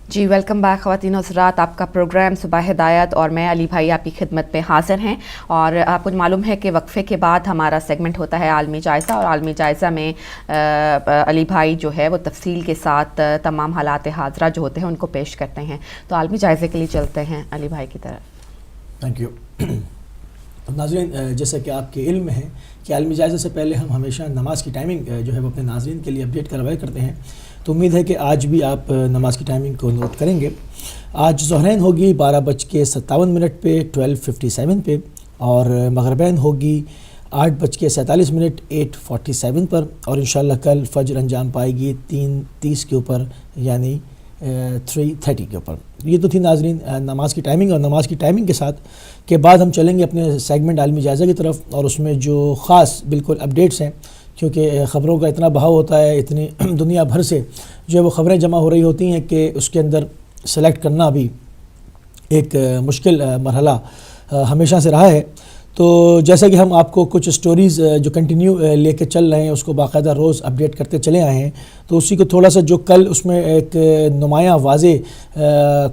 جی welcome back خواتین و حضرات، آپ کا پروگرام صبح ہدایت اور میں علی بھائی آپ کی خدمت میں حاضر ہیں. اور آپ کو معلوم ہے کہ وقفے کے بعد ہمارا سیگمنٹ ہوتا ہے عالمی جائزہ، اور عالمی جائزہ میں علی بھائی جو ہے وہ تفصیل کے ساتھ تمام حالات حاضرہ جو ہوتے ہیں ان کو پیش کرتے ہیں. تو عالمی جائزے کے لیے چلتے ہیں علی بھائی کی طرف. Thank you. ناظرین، جیسا کہ آپ کے علم ہے کہ عالمی جائزے سے پہلے ہم ہمیشہ نماز کی ٹائمنگ جو ہے وہ اپنے ناظرین کے لیے اپڈیٹ کروایا کرتے ہیں. تو امید ہے کہ آج بھی آپ نماز کی ٹائمنگ کو نوٹ کریں گے. آج ظہرین ہوگی 12:57 پہ 12:57 پہ، اور مغربین ہوگی 8:47 8:47 پر، اور انشاءاللہ کل فجر انجام پائے گی 3:30 کے اوپر، یعنی 3:30 کے اوپر. یہ تو تھی ناظرین نماز کی ٹائمنگ. اور نماز کی ٹائمنگ کے ساتھ کے بعد ہم چلیں گے اپنے سیگمنٹ عالمی جائزہ کی طرف، اور اس میں جو خاص بالکل اپڈیٹس ہیں، کیونکہ خبروں کا اتنا بہاؤ ہوتا ہے، اتنی دنیا بھر سے جو ہے وہ خبریں جمع ہو رہی ہوتی ہیں کہ اس کے اندر سلیکٹ کرنا بھی ایک مشکل مرحلہ ہمیشہ سے رہا ہے. تو جیسا کہ ہم آپ کو کچھ سٹوریز جو کنٹینیو لے کے چل رہے ہیں، اس کو باقاعدہ روز اپڈیٹ کرتے چلے آئے ہیں، تو اسی کو تھوڑا سا جو کل اس میں ایک نمایاں واضح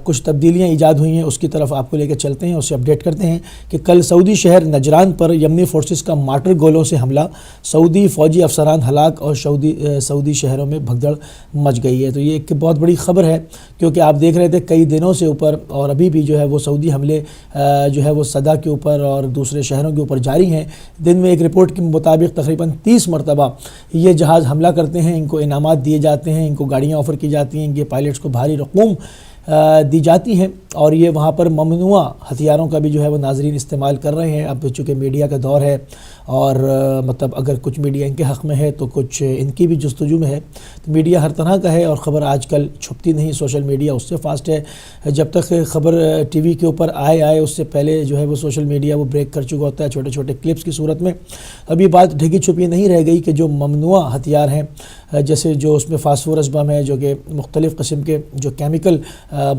کچھ تبدیلیاں ایجاد ہوئی ہیں اس کی طرف آپ کو لے کے چلتے ہیں، اسے اپڈیٹ کرتے ہیں کہ کل سعودی شہر نجران پر یمنی فورسز کا مارٹر گولوں سے حملہ، سعودی فوجی افسران ہلاک اور سعودی شہروں میں بھگدڑ مچ گئی ہے. تو یہ ایک بہت بڑی خبر ہے، کیونکہ آپ دیکھ رہے تھے کئی دنوں سے اوپر، اور ابھی بھی جو ہے وہ سعودی حملے جو ہے وہ صدا کے اوپر اور دوسرے شہروں کے اوپر جاری ہیں. دن میں ایک رپورٹ کے مطابق تقریباً 30 مرتبہ یہ جہاز حملہ کرتے ہیں، ان کو انعامات دیے جاتے ہیں، ان کو گاڑیاں آفر کی جاتی ہیں، ان کے پائلٹس کو بھاری رقوم دی جاتی ہیں، اور یہ وہاں پر ممنوع ہتھیاروں کا بھی جو ہے وہ ناظرین استعمال کر رہے ہیں. اب چونکہ میڈیا کا دور ہے، اور مطلب اگر کچھ میڈیا ان کے حق میں ہے تو کچھ ان کی بھی جستجو میں ہے. تو میڈیا ہر طرح کا ہے، اور خبر آج کل چھپتی نہیں، سوشل میڈیا اس سے فاسٹ ہے. جب تک خبر ٹی وی کے اوپر آئے اس سے پہلے جو ہے وہ سوشل میڈیا وہ بریک کر چکا ہوتا ہے چھوٹے چھوٹے کلپس کی صورت میں. اب یہ بات ڈھکی چھپی نہیں رہ گئی کہ جو ممنوع ہتھیار ہیں، جیسے جو اس میں فاسفورس بم ہے، جو کہ مختلف قسم کے جو کیمیکل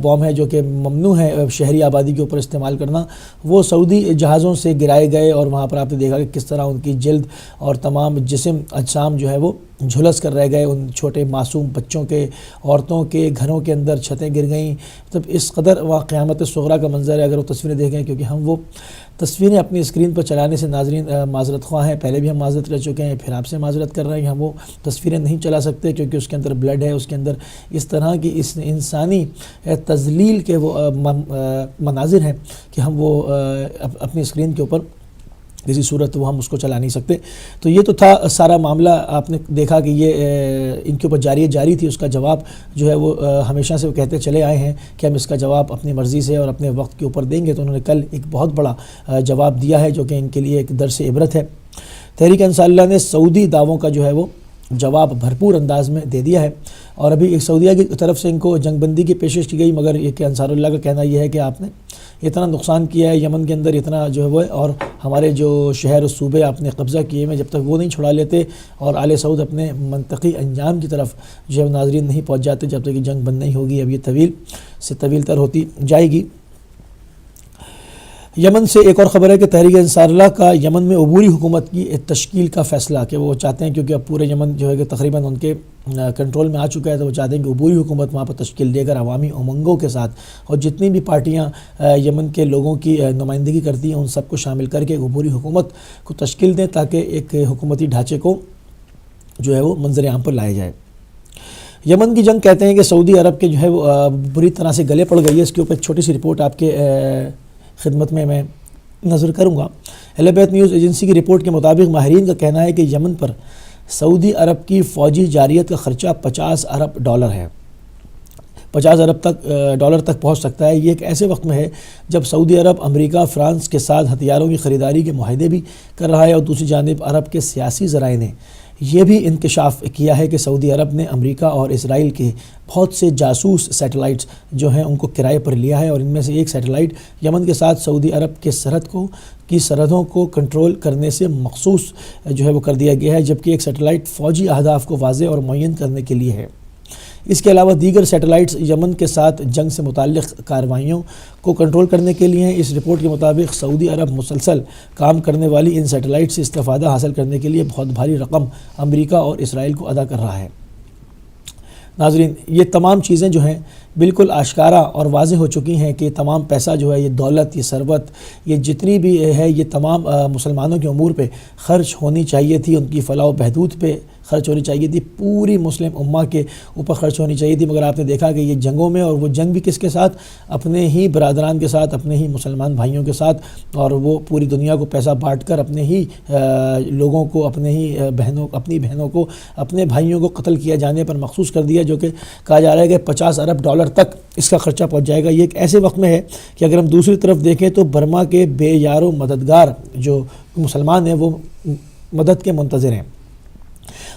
بم ہے جو کہ ممنوع ہے شہری آبادی کے اوپر استعمال کرنا، وہ سعودی جہازوں سے گرائے گئے. اور وہاں پر آپ نے دیکھا کہ کس طرح ان کی جلد اور تمام جسم اجسام جو ہے وہ جھلس کر رہ گئے. ان چھوٹے معصوم بچوں کے، عورتوں کے گھروں کے اندر چھتیں گر گئیں. مطلب اس قدر وہ قیامت صغریٰ کا منظر ہے اگر وہ تصویریں دیکھیں، کیونکہ ہم وہ تصویریں اپنی اسکرین پر چلانے سے ناظرین معذرت خواہ ہیں. پہلے بھی ہم معذرت کر چکے ہیں، پھر آپ سے معذرت کر رہے ہیں. ہم وہ تصویریں نہیں چلا سکتے کیونکہ اس کے اندر بلڈ ہے، اس کے اندر اس طرح کی اس انسانی تذلیل کے وہ مناظر ہیں کہ ہم وہ اپنی اسکرین کے اوپر کسی صورت وہ ہم اس کو چلا نہیں سکتے. تو یہ تو تھا سارا معاملہ. آپ نے دیکھا کہ یہ ان کے اوپر جاری تھی. اس کا جواب جو ہے وہ ہمیشہ سے وہ کہتے چلے آئے ہیں کہ ہم اس کا جواب اپنی مرضی سے اور اپنے وقت کے اوپر دیں گے. تو انہوں نے کل ایک بہت بڑا جواب دیا ہے جو کہ ان کے لیے ایک درس عبرت ہے. تحریک انصار اللہ نے سعودی دعووں کا جو ہے وہ جواب بھرپور انداز میں دے دیا ہے. اور ابھی ایک سعودیہ کی طرف سے ان کو جنگ بندی کی پیشش کی گئی، مگر یہ کہ انصار اللہ کا کہنا یہ ہے کہ آپ نے اتنا نقصان کیا ہے یمن کے اندر، اتنا جو ہے وہ، اور ہمارے جو شہر و صوبے آپ نے قبضہ کیے ہیں، جب تک وہ نہیں چھڑا لیتے اور آل سعود اپنے منطقی انجام کی طرف جو ہے ناظرین نہیں پہنچ جاتے، جب تک یہ جنگ بند نہیں ہوگی. اب یہ طویل سے طویل تر ہوتی جائے گی. یمن سے ایک اور خبر ہے کہ تحریک انصار اللہ کا یمن میں عبوری حکومت کی تشکیل کا فیصلہ، کہ وہ چاہتے ہیں کیونکہ اب پورے یمن جو ہے کہ تقریباً ان کے کنٹرول میں آ چکا ہے، تو وہ چاہتے ہیں کہ عبوری حکومت وہاں پر تشکیل دے کر عوامی امنگوں کے ساتھ، اور جتنی بھی پارٹیاں یمن کے لوگوں کی نمائندگی کرتی ہیں ان سب کو شامل کر کے عبوری حکومت کو تشکیل دیں، تاکہ ایک حکومتی ڈھانچے کو جو ہے وہ منظر عام پر لایا جائے. یمن کی جنگ کہتے ہیں کہ سعودی عرب کے جو ہے وہ بری طرح سے گلے پڑ گئی ہے. اس کے اوپر ایک چھوٹی سی رپورٹ آپ کے خدمت میں نظر کروں گا. اہل بیت نیوز ایجنسی کی رپورٹ کے مطابق ماہرین کا کہنا ہے کہ یمن پر سعودی عرب کی فوجی جارحیت کا خرچہ $50 ارب ہے. $50 ارب تک پہنچ سکتا ہے. یہ ایک ایسے وقت میں ہے جب سعودی عرب امریکہ، فرانس کے ساتھ ہتھیاروں کی خریداری کے معاہدے بھی کر رہا ہے، اور دوسری جانب عرب کے سیاسی ذرائع نے یہ بھی انکشاف کیا ہے کہ سعودی عرب نے امریکہ اور اسرائیل کے بہت سے جاسوس سیٹلائٹس جو ہیں ان کو کرائے پر لیا ہے، اور ان میں سے ایک سیٹلائٹ یمن کے ساتھ سعودی عرب کے سرحدوں کو کنٹرول کرنے سے مخصوص جو ہے وہ کر دیا گیا ہے، جبکہ ایک سیٹلائٹ فوجی اہداف کو واضح اور معین کرنے کے لیے ہے. اس کے علاوہ دیگر سیٹلائٹس یمن کے ساتھ جنگ سے متعلق کارروائیوں کو کنٹرول کرنے کے لیے ہیں. اس رپورٹ کے مطابق سعودی عرب مسلسل کام کرنے والی ان سیٹلائٹ سے استفادہ حاصل کرنے کے لیے بہت بھاری رقم امریکہ اور اسرائیل کو ادا کر رہا ہے. ناظرین، یہ تمام چیزیں جو ہیں بالکل آشکارا اور واضح ہو چکی ہیں کہ تمام پیسہ جو ہے، یہ دولت، یہ ثروت، یہ جتنی بھی ہے، یہ تمام مسلمانوں کے امور پہ خرچ ہونی چاہیے تھی، ان کی فلاح و بہبود پہ خرچ ہونی چاہیے تھی، پوری مسلم امہ کے اوپر خرچ ہونی چاہیے تھی، مگر آپ نے دیکھا کہ یہ جنگوں میں، اور وہ جنگ بھی کس کے ساتھ؟ اپنے ہی برادران کے ساتھ، اپنے ہی مسلمان بھائیوں کے ساتھ، اور وہ پوری دنیا کو پیسہ بانٹ کر اپنے ہی لوگوں کو، اپنے ہی اپنی بہنوں کو، اپنے بھائیوں کو قتل کیا جانے پر مخصوص کر دیا، جو کہ کہا جا رہا ہے کہ $50 ارب تک اس کا خرچہ پہنچ جائے گا۔ یہ ایک ایسے وقت میں ہے کہ اگر ہم دوسری طرف دیکھیں تو برما کے بے یار و مددگار جو مسلمان ہیں وہ مدد کے منتظر ہیں۔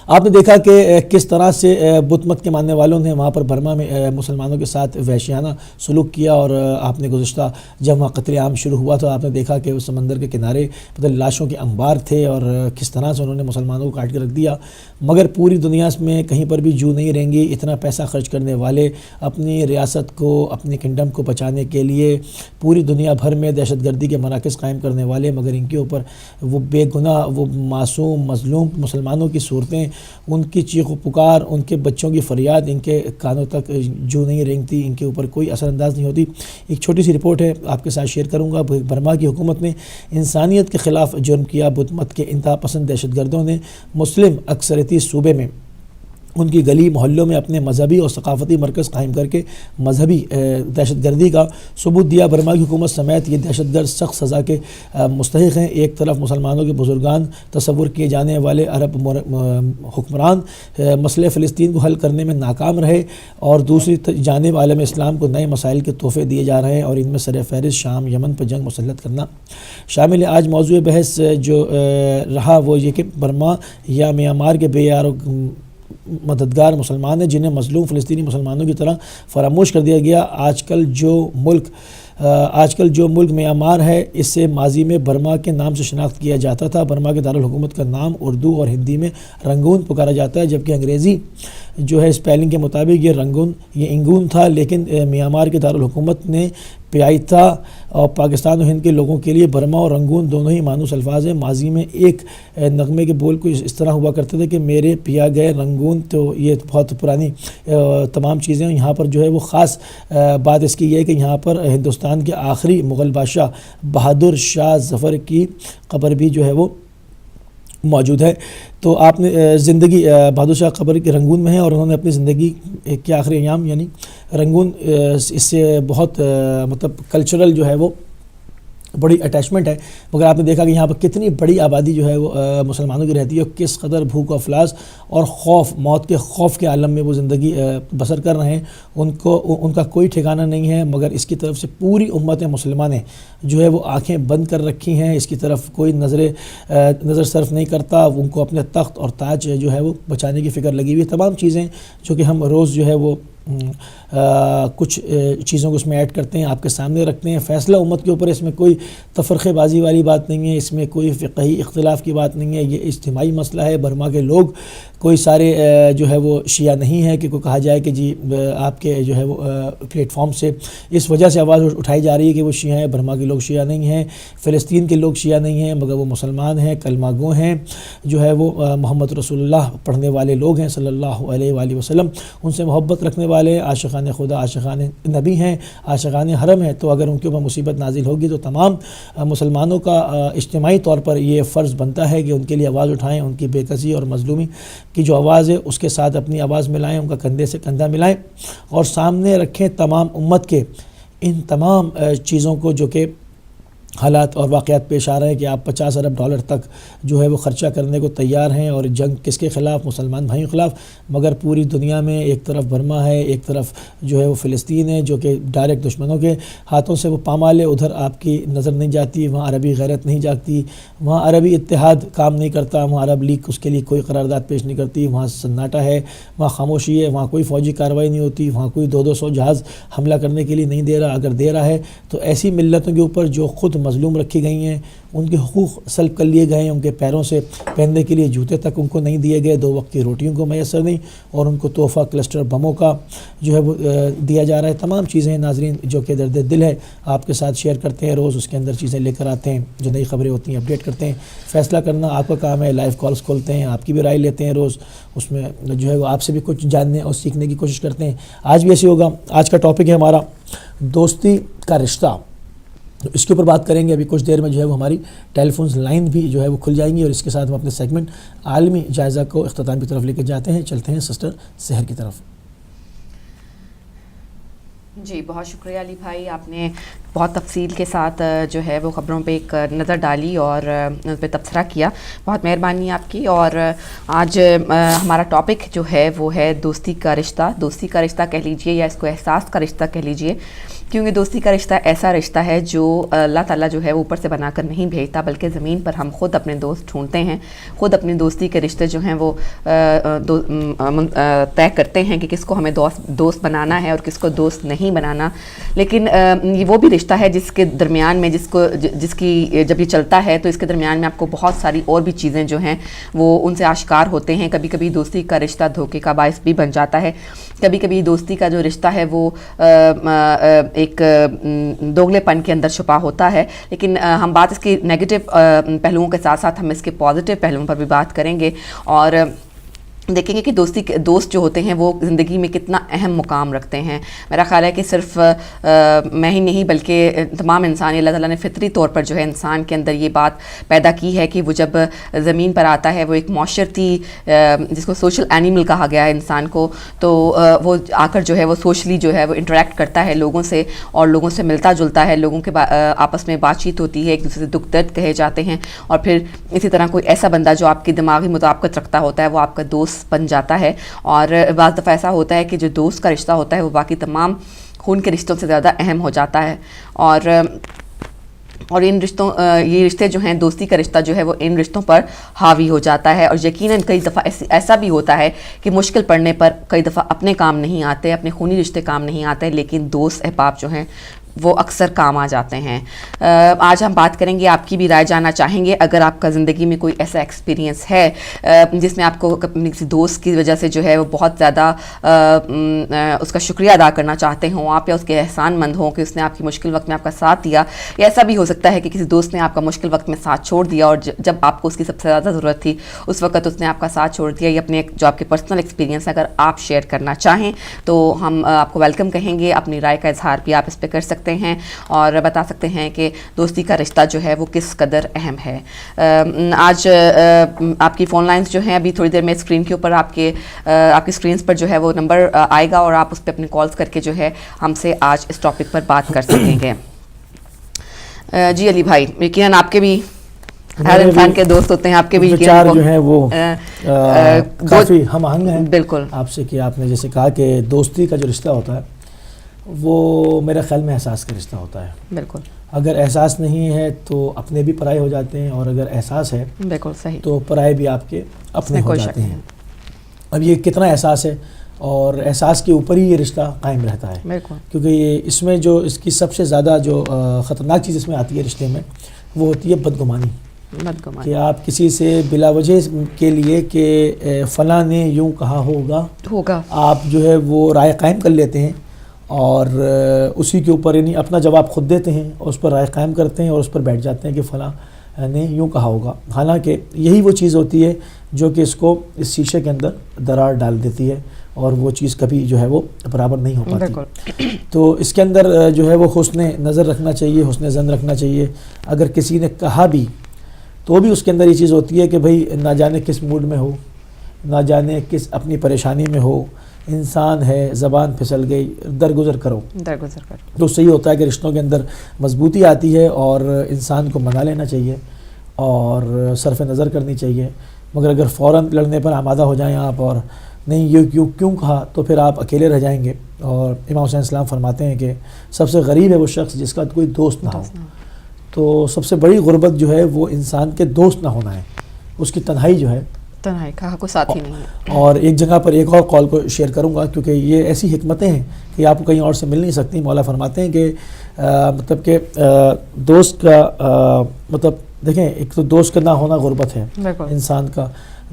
آپ نے دیکھا کہ کس طرح سے بت مت کے ماننے والوں نے وہاں پر برما میں مسلمانوں کے ساتھ وحشیانہ سلوک کیا، اور آپ نے گزشتہ جب وہاں قتل عام شروع ہوا تو آپ نے دیکھا کہ اس سمندر کے کنارے لاشوں کے انبار تھے، اور کس طرح سے انہوں نے مسلمانوں کو کاٹ کے رکھ دیا۔ مگر پوری دنیا میں کہیں پر بھی جو نہیں رہیں گی اتنا پیسہ خرچ کرنے والے، اپنی ریاست کو، اپنی کنگڈم کو بچانے کے لیے پوری دنیا بھر میں دہشت گردی کے مراکز قائم کرنے والے، مگر ان کے اوپر وہ بے گناہ، وہ معصوم مظلوم مسلمانوں کی صورتیں، ان کی چیخ و پکار، ان کے بچوں کی فریاد ان کے کانوں تک جو نہیں رینگتی، ان کے اوپر کوئی اثر انداز نہیں ہوتی۔ ایک چھوٹی سی رپورٹ ہے، آپ کے ساتھ شیئر کروں گا۔ برما کی حکومت نے انسانیت کے خلاف جرم کیا۔ بت مت کے انتہا پسند دہشت گردوں نے مسلم اکثریتی صوبے میں ان کی گلی محلوں میں اپنے مذہبی اور ثقافتی مرکز قائم کر کے مذہبی دہشت گردی کا ثبوت دیا۔ برما کی حکومت سمیت یہ دہشت گرد سخت سزا کے مستحق ہیں۔ ایک طرف مسلمانوں کے بزرگان، تصور کیے جانے والے عرب حکمران مسئلہ فلسطین کو حل کرنے میں ناکام رہے، اور دوسری جانب عالم اسلام کو نئے مسائل کے تحفے دیے جا رہے ہیں، اور ان میں سر فہرست شام، یمن پر جنگ مسلط کرنا شامل ہے۔ آج موضوع بحث جو رہا وہ یہ کہ برما یا میانمار کے بے یار مددگار مسلمان ہیں جنہیں مظلوم فلسطینی مسلمانوں کی طرح فراموش کر دیا گیا۔ آج کل جو ملک میانمار ہے اس سے ماضی میں برما کے نام سے شناخت کیا جاتا تھا۔ برما کے دارالحکومت کا نام اردو اور ہندی میں رنگون پکارا جاتا ہے، جبکہ انگریزی جو ہے اسپیلنگ کے مطابق یہ انگون تھا، لیکن میانمار کے دارالحکومت نے پیائتا اور پاکستان اور ہند کے لوگوں کے لیے برما اور رنگون دونوں ہی مانوس الفاظ ہیں۔ ماضی میں ایک نغمے کے بول کو اس طرح ہوا کرتے تھے کہ میرے پیا گئے رنگون، تو یہ بہت پرانی تمام چیزیں ہیں۔ یہاں پر جو ہے وہ خاص بات اس کی یہ ہے کہ یہاں پر ہندوستان کے آخری مغل بادشاہ بہادر شاہ ظفر کی قبر بھی جو ہے وہ موجود ہے۔ تو آپ نے زندگی بہادر شاہ قبر کے رنگون میں ہے، اور انہوں نے اپنی زندگی کے آخری ایام یعنی رنگون، اس سے بہت مطلب کلچرل جو ہے وہ بڑی اٹیچمنٹ ہے۔ مگر آپ نے دیکھا کہ یہاں پر کتنی بڑی آبادی جو ہے وہ مسلمانوں کی رہتی ہے، اور کس قدر بھوک و افلاس اور خوف، موت کے خوف کے عالم میں وہ زندگی بسر کر رہے ہیں۔ ان کا کوئی ٹھکانہ نہیں ہے، مگر اس کی طرف سے پوری امت مسلمہ نے جو ہے وہ آنکھیں بند کر رکھی ہیں، اس کی طرف کوئی نظر صرف نہیں کرتا۔ ان کو اپنے تخت اور تاج جو ہے وہ بچانے کی فکر لگی ہوئی ہے۔ تمام چیزیں جو کہ ہم روز جو ہے وہ کچھ چیزوں کو اس میں ایڈ کرتے ہیں، آپ کے سامنے رکھتے ہیں۔ فیصلہ امت کے اوپر اس میں کوئی تفرقے بازی والی بات نہیں ہے، اس میں کوئی فقہی اختلاف کی بات نہیں ہے، یہ اجتماعی مسئلہ ہے۔ برما کے لوگ کوئی سارے جو ہے وہ شیعہ نہیں ہے کہ کوئی کہا جائے کہ جی آپ کے جو ہے وہ پلیٹ فارم سے اس وجہ سے آواز اٹھائی جا رہی ہے کہ وہ شیعہ ہیں۔ برما کے لوگ شیعہ نہیں ہیں، فلسطین کے لوگ شیعہ نہیں ہیں، مگر وہ مسلمان ہیں، کلمہ گو ہیں، جو ہے وہ محمد رسول اللہ پڑھنے والے لوگ ہیں صلی اللہ علیہ وآلہ وسلم، ان سے محبت رکھنے والے، عاشقان خدا، عاشقان نبی ہیں، عاشقان حرم ہیں۔ تو اگر ان کے اوپر مصیبت نازل ہوگی تو تمام مسلمانوں کا اجتماعی طور پر یہ فرض بنتا ہے کہ ان کے لیے آواز اٹھائیں، ان کی بے کسی اور مظلومی کی جو آواز ہے اس کے ساتھ اپنی آواز ملائیں، ان کا کندھے سے کندھا ملائیں، اور سامنے رکھیں تمام امت کے ان تمام چیزوں کو جو کہ حالات اور واقعات پیش آ رہے ہیں کہ آپ $50 ارب تک جو ہے وہ خرچہ کرنے کو تیار ہیں، اور جنگ کس کے خلاف؟ مسلمان بھائیوں کے خلاف۔ مگر پوری دنیا میں ایک طرف برما ہے، ایک طرف جو ہے وہ فلسطین ہے، جو کہ ڈائریکٹ دشمنوں کے ہاتھوں سے وہ پامال ہے۔ ادھر آپ کی نظر نہیں جاتی، وہاں عربی غیرت نہیں جاگتی، وہاں عربی اتحاد کام نہیں کرتا، وہاں عرب لیگ اس کے لیے کوئی قرارداد پیش نہیں کرتی، وہاں سناٹا ہے، وہاں خاموشی ہے، وہاں کوئی فوجی کارروائی نہیں ہوتی، وہاں کوئی 200 جہاز حملہ کرنے کے لیے نہیں دے رہا، اگر دے رہا ہے تو ایسی ملتوں کے اوپر جو خود عورتیں مظلوم رکھی گئی ہیں، ان کے حقوق سلب کر لیے گئے ہیں، ان کے پیروں سے پہننے کے لیے جوتے تک ان کو نہیں دیے گئے، 2 وقت کی روٹیوں کو میسر نہیں، اور ان کو تحفہ کلسٹر بموں کا جو ہے وہ دیا جا رہا ہے۔ تمام چیزیں ہیں ناظرین جو کہ درد دل ہے، آپ کے ساتھ شیئر کرتے ہیں، روز اس کے اندر چیزیں لے کر آتے ہیں، جو نئی خبریں ہوتی ہیں اپڈیٹ کرتے ہیں۔ فیصلہ کرنا آپ کا کام ہے، لائیو کالز کھولتے ہیں، آپ کی بھی رائے لیتے ہیں روز، اس میں جو ہے وہ آپ سے بھی کچھ جاننے اور سیکھنے کی کوشش کرتے ہیں۔ آج بھی ایسے ہوگا۔ آج کا ٹاپک ہے ہمارا دوستی کا رشتہ، تو اس کے اوپر بات کریں گے۔ ابھی کچھ دیر میں جو ہے وہ ہماری ٹیلی فونز لائن بھی جو ہے وہ کھل جائیں گی، اور اس کے ساتھ ہم اپنے سیگمنٹ عالمی جائزہ کو اختتام کی طرف لے کے جاتے ہیں۔ چلتے ہیں سسٹر سحر کی طرف۔ جی بہت شکریہ علی بھائی، آپ نے بہت تفصیل کے ساتھ جو ہے وہ خبروں پہ ایک نظر ڈالی اور اس پہ تبصرہ کیا، بہت مہربانی آپ کی۔ اور آج ہمارا ٹاپک جو ہے وہ ہے دوستی کا رشتہ۔ دوستی کا رشتہ کہہ لیجئے یا اس کو احساس کا رشتہ کہہ لیجئے، کیونکہ دوستی کا رشتہ ایسا رشتہ ہے جو اللہ تعالیٰ جو ہے اوپر سے بنا کر نہیں بھیجتا، بلکہ زمین پر ہم خود اپنے دوست ڈھونڈتے ہیں، خود اپنی دوستی کے رشتے جو ہیں وہ طے کرتے ہیں کہ کس کو ہمیں دوست بنانا ہے اور کس کو دوست نہیں بنانا۔ لیکن یہ وہ بھی رشتہ ہے جس کے درمیان میں جس کی جب یہ چلتا ہے تو اس کے درمیان میں آپ کو بہت ساری اور بھی چیزیں جو ہیں وہ ان سے آشکار ہوتے ہیں۔ کبھی کبھی دوستی کا رشتہ دھوکے کا باعث بھی بن جاتا ہے، کبھی کبھی دوستی کا جو رشتہ ہے وہ ایک دوگلے پن کے اندر چھپا ہوتا ہے۔ لیکن ہم بات اس کی نیگیٹو پہلوؤں کے ساتھ ساتھ ہم اس کے پازیٹیو پہلوؤں پر بھی بات کریں گے، اور دیکھیں گے کہ دوست جو ہوتے ہیں وہ زندگی میں کتنا اہم مقام رکھتے ہیں۔ میرا خیال ہے کہ صرف میں ہی نہیں بلکہ تمام انسان، اللہ تعالیٰ نے فطری طور پر جو ہے انسان کے اندر یہ بات پیدا کی ہے کہ وہ جب زمین پر آتا ہے وہ ایک معاشرتی، جس کو سوشل اینیمل کہا گیا ہے انسان کو، تو وہ آ کر جو ہے وہ سوشلی جو ہے وہ انٹریکٹ کرتا ہے لوگوں سے، اور لوگوں سے ملتا جلتا ہے، لوگوں کے آپس میں بات چیت ہوتی ہے، ایک دوسرے سے دکھ درد کہے جاتے ہیں، اور پھر اسی طرح کوئی ایسا بندہ جو آپ کی دماغی مطابقت رکھتا ہوتا ہے وہ آپ کا دوست بن جاتا ہے۔ اور بعض دفعہ ایسا ہوتا ہے کہ جو دوست کا رشتہ ہوتا ہے وہ باقی تمام خون کے رشتوں سے زیادہ اہم ہو جاتا ہے، اور یہ رشتے جو ہیں، دوستی کا رشتہ جو ہے وہ ان رشتوں پر حاوی ہو جاتا ہے۔ اور یقیناً کئی دفعہ ایسا بھی ہوتا ہے کہ مشکل پڑنے پر کئی دفعہ اپنے کام نہیں آتے، اپنے خونی رشتے کام نہیں آتے، لیکن دوست احباب جو ہیں وہ اکثر کام آ جاتے ہیں۔ آج ہم بات کریں گے، آپ کی بھی رائے جاننا چاہیں گے، اگر آپ کا زندگی میں کوئی ایسا ایکسپیرینس ہے جس میں آپ کو اپنے کسی دوست کی وجہ سے جو ہے وہ بہت زیادہ اس کا شکریہ ادا کرنا چاہتے ہوں آپ، یا اس کے احسان مند ہوں کہ اس نے آپ کی مشکل وقت میں آپ کا ساتھ دیا، یا ایسا بھی ہو سکتا ہے کہ کسی دوست نے آپ کا مشکل وقت میں ساتھ چھوڑ دیا اور جب آپ کو اس کی سب سے زیادہ ضرورت تھی اس وقت اس نے آپ کا ساتھ چھوڑ دیا۔ یہ اپنے جو آپ کے پرسنل ایکسپیرینس اگر آپ شیئر کرنا چاہیں تو ہم آپ کو ویلکم کہیں گے، اپنی رائے کا اظہار بھی آپ اس پہ کر سکتے ہیں اور بتا سکتے ہیں کہ دوستی کا رشتہ جو ہے وہ کس قدر اہم ہے۔ آج آپ کی فون لائنز جو ہیں ابھی تھوڑی دیر میں اسکرین کے اوپر آپ کی اسکرینز پر جو ہے وہ نمبر آئے گا، اور آپ اس پہ اپنے کالز کر کے جو ہے ہم سے آج اس ٹاپک پر بات کر سکیں گے۔ جی علی بھائی، یقیناً آپ کے بھی ہر انسان کے دوست ہوتے ہیں، آپ کے بھی یقیناً جو ہیں وہ کافی ہم آہنگ ہیں بالکل آپ سے، کہ آپ نے جیسے کہا کہ دوستی کا جو رشتہ ہوتا ہے وہ میرے خیال میں احساس کا رشتہ ہوتا ہے۔ بالکل، اگر احساس نہیں ہے تو اپنے بھی پرائے ہو جاتے ہیں، اور اگر احساس ہے بالکل صحیح تو پرائے بھی آپ کے اپنے ہو جاتے ہیں۔ اب یہ کتنا احساس ہے، اور احساس کے اوپر ہی یہ رشتہ قائم رہتا ہے، بالکل، کیونکہ یہ اس میں جو اس کی سب سے زیادہ جو خطرناک چیز اس میں آتی ہے رشتے میں، وہ ہوتی ہے بدگمانی، کہ آپ کسی سے بلا وجہ کے لیے کہ فلاں نے یوں کہا ہوگا آپ جو ہے وہ رائے قائم کر لیتے ہیں، اور اسی کے اوپر یعنی اپنا جواب خود دیتے ہیں اور اس پر رائے قائم کرتے ہیں اور اس پر بیٹھ جاتے ہیں کہ فلاں نے یوں کہا ہوگا، حالانکہ یہی وہ چیز ہوتی ہے جو کہ اس کو اس شیشے کے اندر درار ڈال دیتی ہے، اور وہ چیز کبھی جو ہے وہ برابر نہیں ہو پاتی۔ تو اس کے اندر جو ہے وہ حسن نظر رکھنا چاہیے، حسن ظن رکھنا چاہیے۔ اگر کسی نے کہا بھی تو بھی اس کے اندر یہ چیز ہوتی ہے کہ بھئی نہ جانے کس موڈ میں ہو، نہ جانے کس اپنی پریشانی میں ہو، انسان ہے، زبان پھسل گئی، درگزر کرو۔ تو صحیح ہوتا ہے کہ رشتوں کے اندر مضبوطی آتی ہے، اور انسان کو منا لینا چاہیے اور صرف نظر کرنی چاہیے، مگر اگر فوراً لڑنے پر آمادہ ہو جائیں آپ اور نہیں یہ کیوں کہا، تو پھر آپ اکیلے رہ جائیں گے۔ اور امام حسین السلام فرماتے ہیں کہ سب سے غریب ہے وہ شخص جس کا کوئی دوست نہ ہو۔ تو سب سے بڑی غربت جو ہے وہ انسان کے دوست نہ ہونا ہے، اس کی تنہائی جو ہے تنہائی کا کوئی ساتھی نہیں ہے. اور ایک جگہ پر ایک اور کال کو شیئر کروں گا کیونکہ یہ ایسی حکمتیں ہیں کہ آپ کو کہیں اور سے مل نہیں سکتی. مولا فرماتے ہیں کہ مطلب کہ دوست کا مطلب دیکھیں ایک تو دوست کا نہ ہونا غربت ہے انسان کا,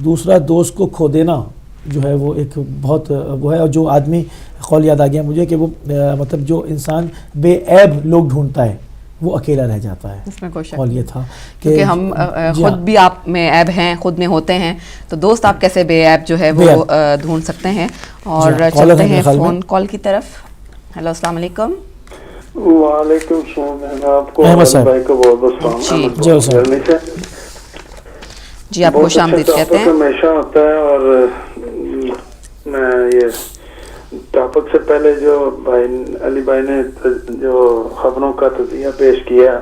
دوسرا دوست کو کھو دینا جو ہے وہ ایک بہت وہ ہے. اور جو آدمی قول یاد آ گیا مجھے کہ وہ مطلب جو انسان بے عیب لوگ ڈھونڈتا ہے وہ اکیلا رہ جاتا ہے. اس میں کوئی شک اور یہ تھا کہ ہم خود بھی آپ میں عیب ہیں, خود میں ہوتے ہیں, تو دوست آپ کیسے بے عیب جو ہے وہ ڈھونڈ سکتے ہیں. اور چلتے ہیں فون کال کی طرف. ہیلو السلام علیکم. وعلیکم السلام. آپ کو بھائی کو بہت بہت سلام. جی آپ خوش آمدید کہتے ہیں. ہمیشہ ہوتا ہے اور میں یہ ٹاپک سے پہلے جو علی بھائی نے جو خبروں کا تجزیہ پیش کیا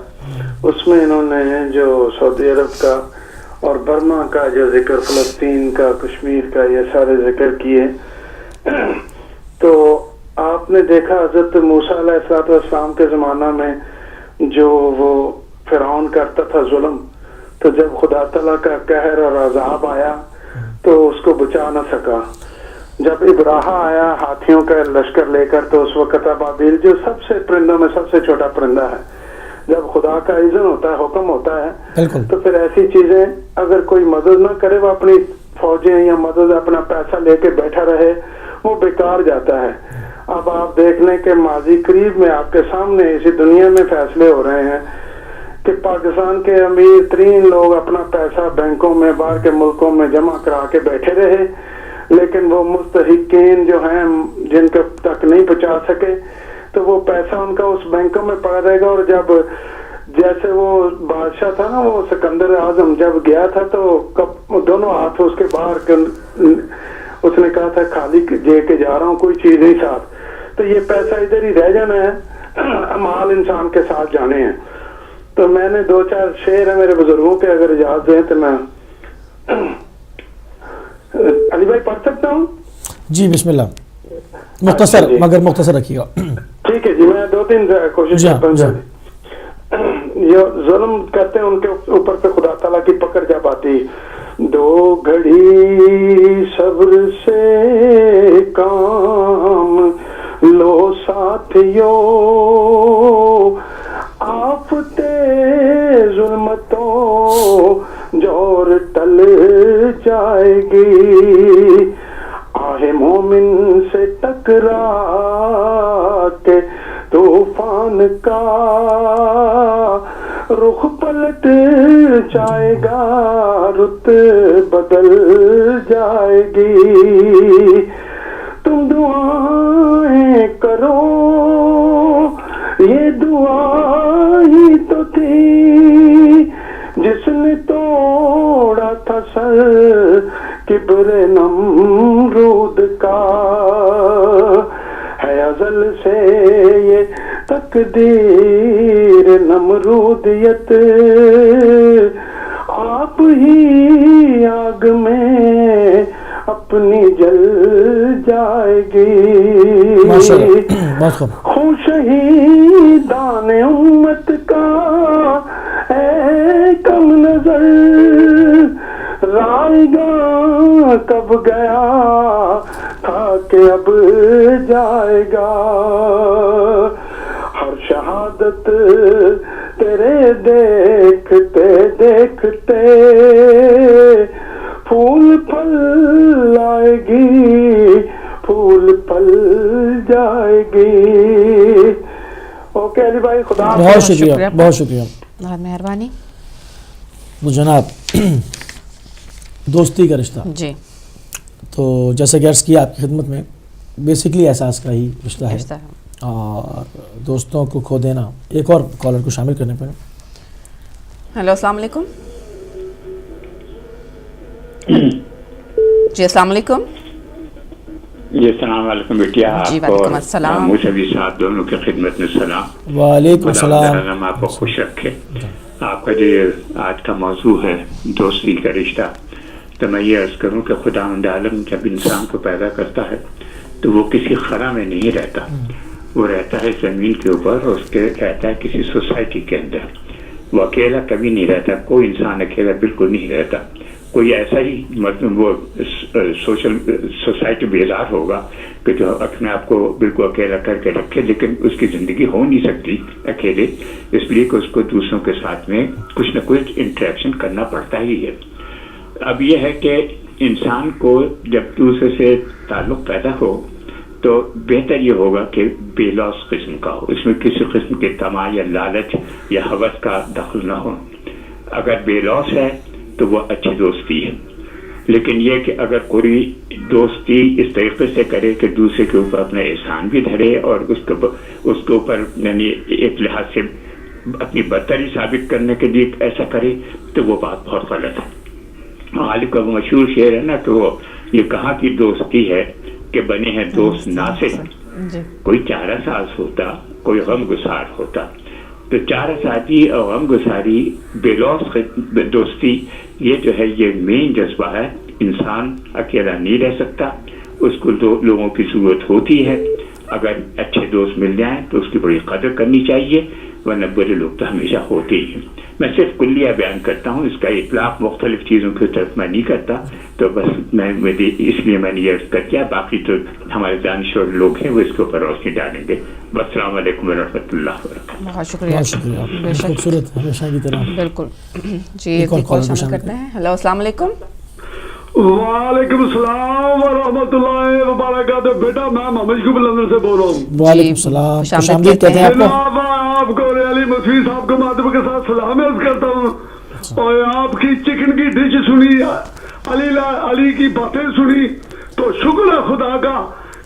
اس میں انہوں نے جو سعودی عرب کا اور برما کا جو ذکر, فلسطین کا, کشمیر کا, یہ سارے ذکر کیے. تو آپ نے دیکھا حضرت موسیٰ علیہ السلام کے زمانہ میں جو وہ فرعون کرتا تھا ظلم, تو جب خدا تعالیٰ کا قہر اور عذاب آیا تو اس کو بچا نہ سکا. جب ابراہا آیا ہاتھیوں کا لشکر لے کر, تو اس وقت ابابیل جو سب سے پرندوں میں سب سے چھوٹا پرندہ ہے, جب خدا کا اذن ہوتا ہے, حکم ہوتا ہے, تو پھر ایسی چیزیں اگر کوئی مدد نہ کرے, وہ اپنی فوجیں یا مدد اپنا پیسہ لے کے بیٹھا رہے, وہ بیکار جاتا ہے. اب آپ دیکھ لیں کہ ماضی قریب میں آپ کے سامنے اسی دنیا میں فیصلے ہو رہے ہیں کہ پاکستان کے امیر ترین لوگ اپنا پیسہ بینکوں میں, باہر کے ملکوں میں جمع کرا کے بیٹھے رہے, لیکن وہ مستحقین جو ہیں جن کو تک نہیں پہنچا سکے, تو وہ پیسہ ان کا اس بینکوں میں پڑا رہے گا. اور جب جیسے وہ بادشاہ تھا نا, وہ سکندر اعظم جب گیا تھا تو دونوں ہاتھ اس کے باہر, اس نے کہا تھا خالی جے کے جا رہا ہوں, کوئی چیز نہیں ساتھ. تو یہ پیسہ ادھر ہی رہ جانا ہے, امال انسان کے ساتھ جانے ہیں. تو میں نے 2-4 شعر ہیں میرے بزرگوں کے, اگر اجازت دیں تو میں علی بھائی پڑھ سکتا ہوں؟ جی بسم اللہ. مختصر مگر مختصر رکھیے گا. ٹھیک ہے جی, میں 2-3 کوشش کرتا ہوں. یہ ظلم کرتے ہیں ان کے اوپر پہ خدا تعالیٰ کی پکڑ جب آتی, 2 گھڑی صبر سے کام لو ساتھیو, آفتے ظلمتوں جور ٹل جائے گی. آہ مومن سے ٹکرا کے طوفان کا رخ پلٹ جائے گا, رت بدل جائے گی. تم دعائیں کرو, یہ دعا ہی تو تھی جس نے توڑا تھا سر کبر نمرود کا. ہے ازل سے یہ تقدیر نمرودیت, آپ ہی آگ میں اپنی جل جائے گی. خون شہیدان امت کا اے کم نظر, رائے گا کب گیا تھا کہ اب جائے گا. ہر شہادت تیرے دیکھتے دیکھتے پھول پھل آئے گی, پھول پھل جائے گی. اوکے علی بھائی, خدا بہت شکریہ, بہت شکریہ, بہت مہربانی. تو جناب دوستی کا رشتہ, جی تو جیسے کہ عرض کیا آپ کی خدمت میں, بیسکلی احساس کا ہی رشتہ ہے, اور دوستوں کو کھو دینا. ایک اور کالر کو شامل کرنے پر. ہیلو السلام علیکم. جی السلام علیکم. جی السلام علیکم بیٹیا. جی وعلیکم السلام. مجھے بھی ساتھ دونوں کی خدمت میں سلام. وعلیکم السلام. آپ کو خوش رکھے. آپ کا جو آج کا موضوع ہے دوستی کا رشتہ, تو میں یہ عرض کروں کہ خداوند عالم جب انسان کو پیدا کرتا ہے تو وہ کسی خلا میں نہیں رہتا, وہ رہتا ہے زمین کے اوپر, اور اس کے رہتا ہے کسی سوسائٹی کے اندر. وہ اکیلا کبھی نہیں رہتا, کوئی انسان اکیلا بالکل نہیں رہتا. کوئی ایسا ہی مطلب وہ سوسائٹی بیزار ہوگا کہ جو اپنے آپ کو بالکل اکیلا کر کے رکھے، لیکن اس کی زندگی ہو نہیں سکتی اکیلے، اس لیے کہ اس کو دوسروں کے ساتھ میں کچھ نہ کچھ انٹریکشن کرنا پڑتا ہی ہے۔ اب یہ ہے کہ انسان کو جب دوسرے سے تعلق پیدا ہو تو بہتر یہ ہوگا کہ بے لوث قسم کا ہو، اس میں کسی قسم کے طمع یا لالچ یا ہوس کا دخل نہ ہو۔ اگر بے لوث ہے تو وہ اچھی دوستی ہے، لیکن یہ کہ اگر کوئی دوستی اس طریقے سے کرے کہ دوسرے کے اوپر اپنا احسان بھی دھرے اور اس کے اوپر یعنی ایک لحاظ سے اپنی برتری ثابت کرنے کے لیے ایسا کرے تو وہ بات بہت غلط ہے۔ غالب کا وہ مشہور شعر ہے نا کہ وہ یہ کہاں کی دوستی ہے کہ بنے ہیں دوست ناصر، کوئی چارہ ساز ہوتا، کوئی غم گسار ہوتا۔ تو چارہ سازی اور غم گساری، بے لوث دوستی، یہ جو ہے یہ مین جذبہ ہے۔ انسان اکیلا نہیں رہ سکتا، اس کو دو لوگوں کی ضرورت ہوتی ہے۔ اگر اچھے دوست مل جائیں تو اس کی بڑی قدر کرنی چاہیے، ورنہ برے لوگ تو ہمیشہ ہوتے ہی ہیں۔ میں صرف کلیہ بیان کرتا ہوں، اس کا اطلاق مختلف چیزوں کی طرف میں نہیں کرتا، تو بس اس لیے میں نے یہ عرض کر دیا، باقی تو ہمارے دانشور لوگ ہیں وہ اس کے اوپر روشنی ڈالیں گے۔ السلام علیکم ورحمۃ اللہ وبرکاتہ۔ بہت شکریہ، بے شک خوبصورت ہمیشہ کی طرح۔ بالکل جی، ایک کال شامل کرتے ہیں۔ ہیلو، السلام علیکم۔ وعلیکم السلام ورحمۃ اللہ وبرکاتہ۔ بیٹا میں محمد شکوب لندن سے بول رہا ہوں۔ وعلیکم السلام، خوش آمدید کہتے ہیں آپ کو۔ جناب آپ کو علی مسیح صاحب کو مادب کے ساتھ سلام عرض کرتا ہوں، اور آپ کی چکن کی ڈش سنی، علی کی باتیں سنی، تو شکر ہے خدا کا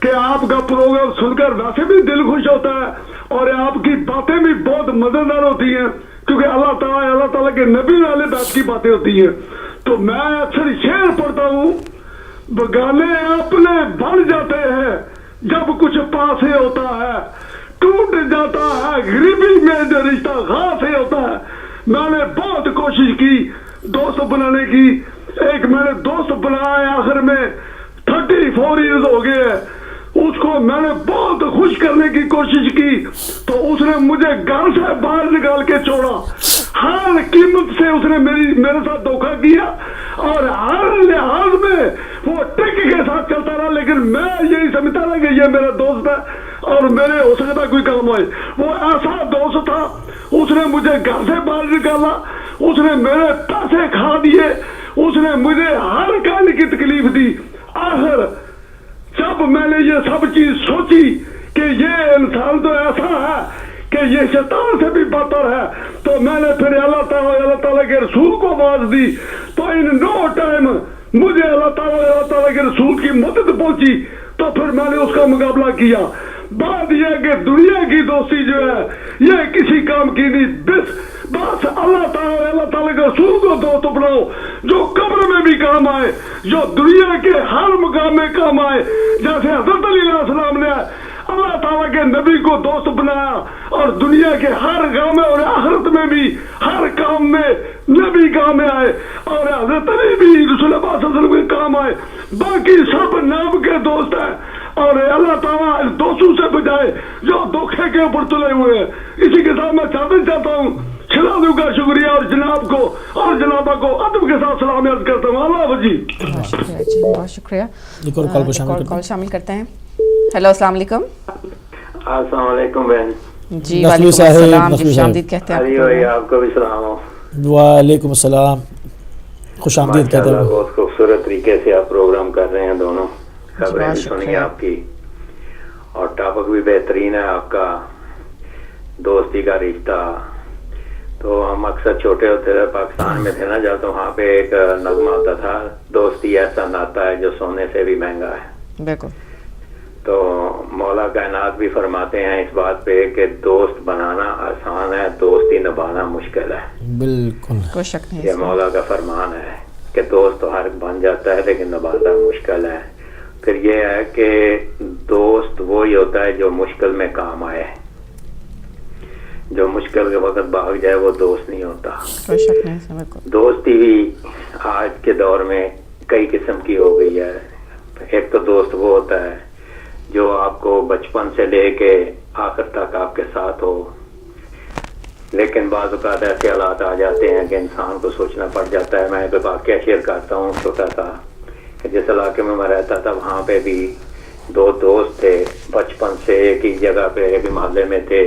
کہ آپ کا پروگرام سن کر ویسے بھی دل خوش ہوتا ہے، اور آپ کی باتیں بھی بہت مزیدار ہوتی ہیں، کیونکہ اللہ تعالیٰ کے نبی والے بیت کی باتیں ہوتی ہیں۔ تو میں اکثر شعر پڑھتا ہوں، بگانے اپنے بن جاتے ہیں جب کچھ پاس ہی ہوتا ہے، ٹوٹ جاتا ہے غریبی میں جو رشتہ خاص ہی ہوتا ہے۔ میں نے بہت کوشش کی دوست بنانے کی، ایک میں نے دوست بنایا، آخر میں 34 ایئرز ہو گئے ہیں، اس کو میں نے بہت خوش کرنے کی کوشش کی، تو اس نے مجھے گھر سے باہر نکال کے چھوڑا۔ ہر قیمت سے اس نے میرے ساتھ دھوکہ کیا، اور ہر لحاظ میں وہ ٹک کے ساتھ چلتا رہا، لیکن میں یہی سمجھتا رہا کہ یہ میرا دوست ہے اور میرے ہو سکتا کوئی کام آئے۔ وہ ایسا دوست تھا، اس نے مجھے گھر سے باہر نکالا، اس نے میرے پیسے کھا دیے، اس نے مجھے ہر کام کی تکلیف دی۔ آخر جب میں نے یہ سب چیز سوچی کہ یہ انسان تو ایسا ہے کہ یہ شیطان سے بھی بدتر ہے، تو میں نے پھر اللہ تعالیٰ کے رسول کو آواز دی، تو ان نو ٹائم مجھے اللہ تعالیٰ کے رسول کی مدد پہنچی، تو پھر میں نے اس کا مقابلہ کیا۔ بات یہ کہ دنیا کی دوستی جو ہے یہ کسی کام کی نہیں، بس اللہ تعالیٰ کے رسول کو دوست بناؤ، جو قبر میں بھی کام آئے، جو دنیا کے ہر مقام میں کام آئے، جیسے حضرت علی علیہ السلام نے اللہ تعالیٰ کے نبی کو دوست بنایا، اور دنیا کے ہر کام میں اور آخرت میں بھی ہر کام میں نبی کام میں آئے، اور حضرت علی بھی رسول اللہ صلی اللہ علیہ وسلم کے کام آئے۔ باقی سب نام کے دوست ہیں، اور اللہ تعالیٰ دوستوں سے بجائے جو دھوکے کے اوپر تلے ہوئے ہیں۔ اسی کے ساتھ میں چاہتا ہوں کھلاڑیوں کا شکریہ، اور جناب کو اور جنابہ کو ادب کے ساتھ سلام عرض کرتا ہوں۔ اللہ حافظ۔ بہت شکریہ جی، بہت شکریہ۔ ایک اور کال شامل کرتے ہیں۔ ہیلو، السلام علیکم۔ السلام علیکم بہن جی وعلیکم السلام، جی خوش آمدید کہتے ہیں علی بھائی، آپ کو بھی سلام ہو۔ وعلیکم السلام، خوش آمدید کہتے ہیں۔ بہت خوبصورت طریقے سے آپ پروگرام کر رہے ہیں، دونوں خبریں بھی سنی آپ کی، اور ٹاپک بھی بہترین ہے آپ کا، دوستی کا رشتہ۔ تو ہم اکثر چھوٹے ہوتے تھے، پاکستان میں تھے نا جب، تو وہاں پہ ایک نغمہ ہوتا تھا، دوستی ایسا ناتا ہے جو سونے سے بھی مہنگا ہے۔ بالکل۔ تو مولا کائنات بھی فرماتے ہیں اس بات پہ کہ دوست بنانا آسان ہے، دوستی نبھانا مشکل ہے۔ بالکل، کوئی شک نہیں، یہ مولا کا فرمان ہے کہ دوست تو ہر بن جاتا ہے لیکن نبھانا مشکل ہے۔ پھر یہ ہے کہ دوست وہی ہوتا ہے جو مشکل میں کام آئے، جو مشکل کے وقت بھاگ جائے وہ دوست نہیں ہوتا۔ کوئی شک نہیں، بالکل۔ دوستی بھی آج کے دور میں کئی قسم کی ہو گئی ہے۔ ایک تو دوست وہ ہوتا ہے جو آپ کو بچپن سے لے کے آخر تک آپ کے ساتھ ہو، لیکن بعض اوقات ایسے حالات آ جاتے ہیں کہ انسان کو سوچنا پڑ جاتا ہے. میں ایک واقعہ شیئر کرتا ہوں چھوٹا سا, کہ جس علاقے میں میں رہتا تھا وہاں پہ بھی 2 دوست تھے, بچپن سے ایک ہی جگہ پہ ایک ہی محلے میں تھے,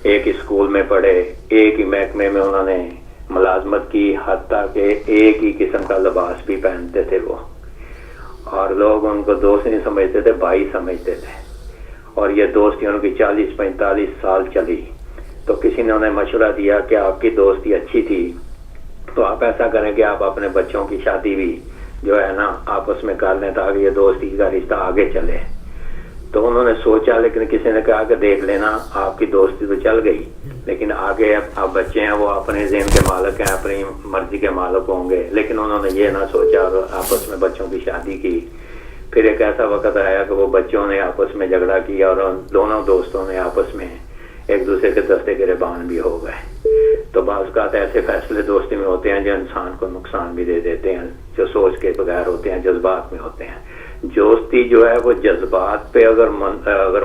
ایک ہی اسکول میں پڑھے, ایک ہی محکمے میں انہوں نے ملازمت کی, حتیٰ کہ ایک ہی قسم کا لباس بھی پہنتے تھے وہ, اور لوگ ان کو دوست نہیں سمجھتے تھے, بھائی سمجھتے تھے. اور یہ دوستی ان کی 40-45 سال چلی. تو کسی نے انہیں مشورہ دیا کہ آپ کی دوستی اچھی تھی تو آپ ایسا کریں کہ آپ اپنے بچوں کی شادی بھی جو ہے نا آپس میں کر لیں تاکہ یہ دوستی کا رشتہ آگے چلے. تو انہوں نے سوچا, لیکن کسی نے کہا کہ دیکھ لینا آپ کی دوستی تو چل گئی, لیکن آگے اب بچے ہیں وہ اپنے ذہن کے مالک ہیں, اپنی مرضی کے مالک ہوں گے. لیکن انہوں نے یہ نہ سوچا اور آپس میں بچوں کی شادی کی. پھر ایک ایسا وقت آیا کہ وہ بچوں نے آپس میں جھگڑا کیا اور دونوں دوستوں نے آپس میں ایک دوسرے کے دستے گریبان بھی ہو گئے. تو بعض اوقات ایسے فیصلے دوستی میں ہوتے ہیں جو انسان کو نقصان بھی دے دیتے ہیں, جو سوچ کے بغیر ہوتے ہیں, جذبات میں ہوتے ہیں. دوستی جو ہے وہ جذبات پہ اگر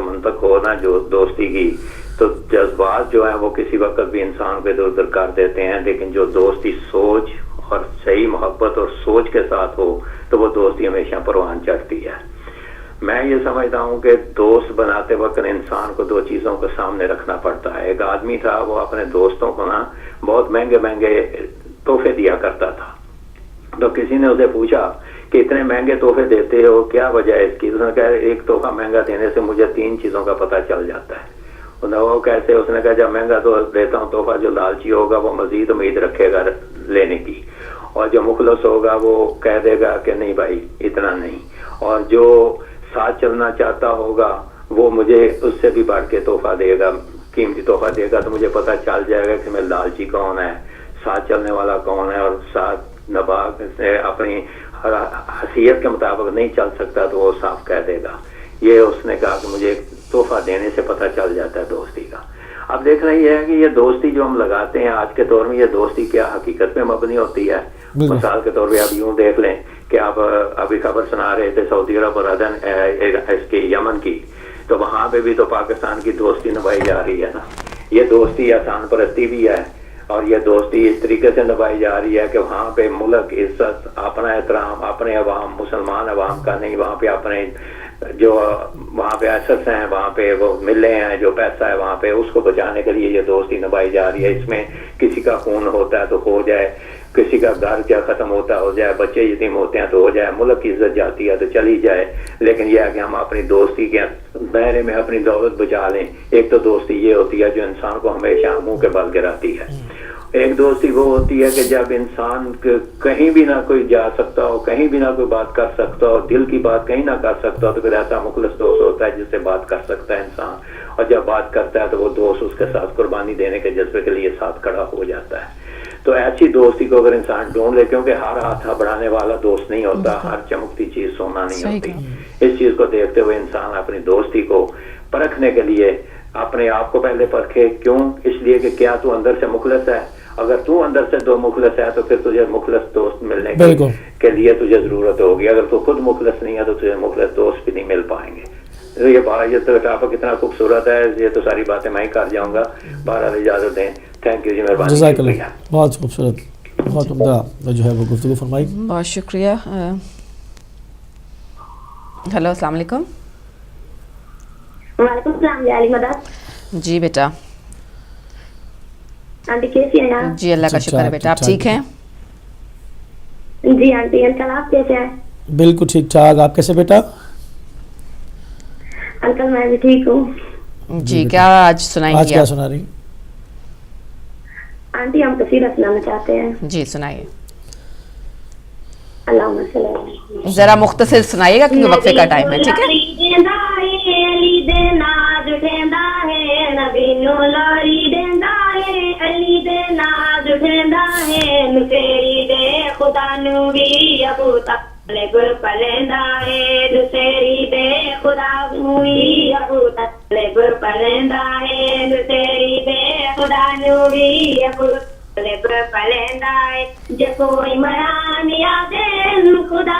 منطق ہو نا جو دوستی کی, تو جذبات جو ہیں وہ کسی وقت بھی انسان کو ادھر ادھر کر دیتے ہیں. لیکن جو دوستی سوچ اور صحیح محبت اور سوچ کے ساتھ ہو تو وہ دوستی ہمیشہ پروان چڑھتی ہے. میں یہ سمجھتا ہوں کہ دوست بناتے وقت انسان کو 2 چیزوں کو سامنے رکھنا پڑتا ہے. ایک آدمی تھا, وہ اپنے دوستوں کو نا بہت مہنگے مہنگے تحفے دیا کرتا تھا. تو کسی نے اسے پوچھا کہ اتنے مہنگے تحفے دیتے ہو, کیا وجہ ہے اس کی؟ اس نے کہا ایک تحفہ مہنگا دینے سے مجھے 3 چیزوں کا پتہ چل جاتا ہے. وہ کیسے؟ اس نے کہا جب مہنگا تو دیتا ہوں تحفہ, جو لالچی ہوگا وہ مزید امید رکھے گا لینے کی, اور جو مخلص ہوگا وہ کہہ دے گا کہ نہیں بھائی اتنا نہیں, اور جو ساتھ چلنا چاہتا ہوگا وہ مجھے اس سے بھی بڑھ کے تحفہ دے گا, قیمتی تحفہ دے گا, تو مجھے پتہ چل جائے گا کہ میں لالچی کون ہے, ساتھ چلنے والا کون ہے, اور ساتھ نباغ سے اپنی حیثیت کے مطابق نہیں چل سکتا تو وہ صاف کہہ دے گا. یہ اس نے کہا کہ مجھے تحفہ دینے سے پتہ چل جاتا ہے دوستی کا. اب دیکھنا یہ ہے کہ یہ دوستی جو ہم لگاتے ہیں آج کے دور میں, یہ دوستی کیا حقیقت میں مبنی ہوتی ہے. مثال کے طور پہ آپ یوں دیکھ لیں کہ آپ ابھی خبر سنا رہے تھے سعودی عرب اور عدن اس کی یمن کی, تو وہاں پہ بھی تو پاکستان کی دوستی نبھائی جا رہی ہے نا. یہ دوستی آسان پرستی بھی ہے, اور یہ دوستی اس طریقے سے نبھائی جا رہی ہے کہ وہاں پہ ملک عزت, اپنا احترام, اپنے عوام, مسلمان عوام کا نہیں, وہاں پہ اپنے جو وہاں پہ ایسٹس ہیں, وہاں پہ وہ ملے ہیں, جو پیسہ ہے وہاں پہ, اس کو بچانے کے لیے یہ دوستی نبھائی جا رہی ہے. اس میں کسی کا خون ہوتا ہے تو ہو جائے, کسی کا گھر کیا ختم ہوتا ہو جائے, بچے یتیم ہوتے ہیں تو ہو جائے, ملک کی عزت جاتی ہے تو چلی جائے. لیکن یہ ہے کہ ہم اپنی دوستی کے دائرے میں اپنی دولت بچا لیں. ایک تو دوستی یہ ہوتی ہے جو انسان کو ہمیشہ منہ کے بل گراتی ہے. ایک دوستی وہ ہوتی ہے کہ جب انسان کہیں بھی نہ کوئی جا سکتا ہو, کہیں بھی نہ کوئی بات کر سکتا ہو, دل کی بات کہیں نہ کر سکتا ہو, تو پھر ایسا مخلص دوست ہوتا ہے جس سے بات کر سکتا ہے انسان, اور جب بات کرتا ہے تو وہ دوست اس کے ساتھ قربانی دینے کے جذبے کے لیے ساتھ کھڑا ہو جاتا ہے. تو ایسی دوستی کو اگر انسان ڈھونڈ لے, کیونکہ ہر ہاتھ بڑھانے والا دوست نہیں ہوتا, ہر چمکتی چیز سونا نہیں ہوتی. اس چیز کو دیکھتے ہوئے انسان اپنی دوستی کو پرکھنے کے لیے اپنے آپ کو پہلے پرکھے. کیوں؟ اس لیے کہ کیا تو اندر سے مخلص ہے. اگر تو اندر سے دو مخلص ہے تو پھر تجھے مخلص دوست ملنے کے لیے تجھے ضرورت ہوگی. اگر تو خود مخلص نہیں ہے تو تجھے مخلص دوست بھی نہیں مل پائیں گے. یہ تو ٹاپک اتنا خوبصورت ہے, یہ تو ساری باتیں میں ہی کر جاؤں گا. بہرحال اجازت دیں. تھینک یو جی, مہربانی. جزاک اللہ, بہت خوبصورت, بہت عمدہ جو ہے وہ گفتگو فرمائی. بہت شکریہ. ہیلو, السلام علیکم. وعلیکم السلام. علی مدد. جی بیٹا. آنٹی کیسی ہیں آپ؟ جی اللہ کا شکر ہے بیٹا, آپ ٹھیک ہیں؟ جی آنٹی. انکل آپ کیسے ہیں؟ بالکل ٹھیک ٹھاک, آپ کیسے بیٹا؟ انکل میں بھی ٹھیک ہوں. جی کیا آج سنائیں گے؟ آج کیا سنا رہی؟ آنٹی ہم قصیدہ سنانا چاہتے ہیں. جی سنائیے. اللہم صلی اللہ علیہ وسلم. ذرا مختصر سنائیے گا کیونکہ وقفے کا ٹائم ہے. ٹھیک ہے. خدا نو بھی ابو طالب پلندا ہے, دوسری دے خدا نو بھی ابو طالب پلندا ہے, دوسری دے خدا نو بھی ابو طالب پلندا ہے. جے کوئی مران یادیں خدا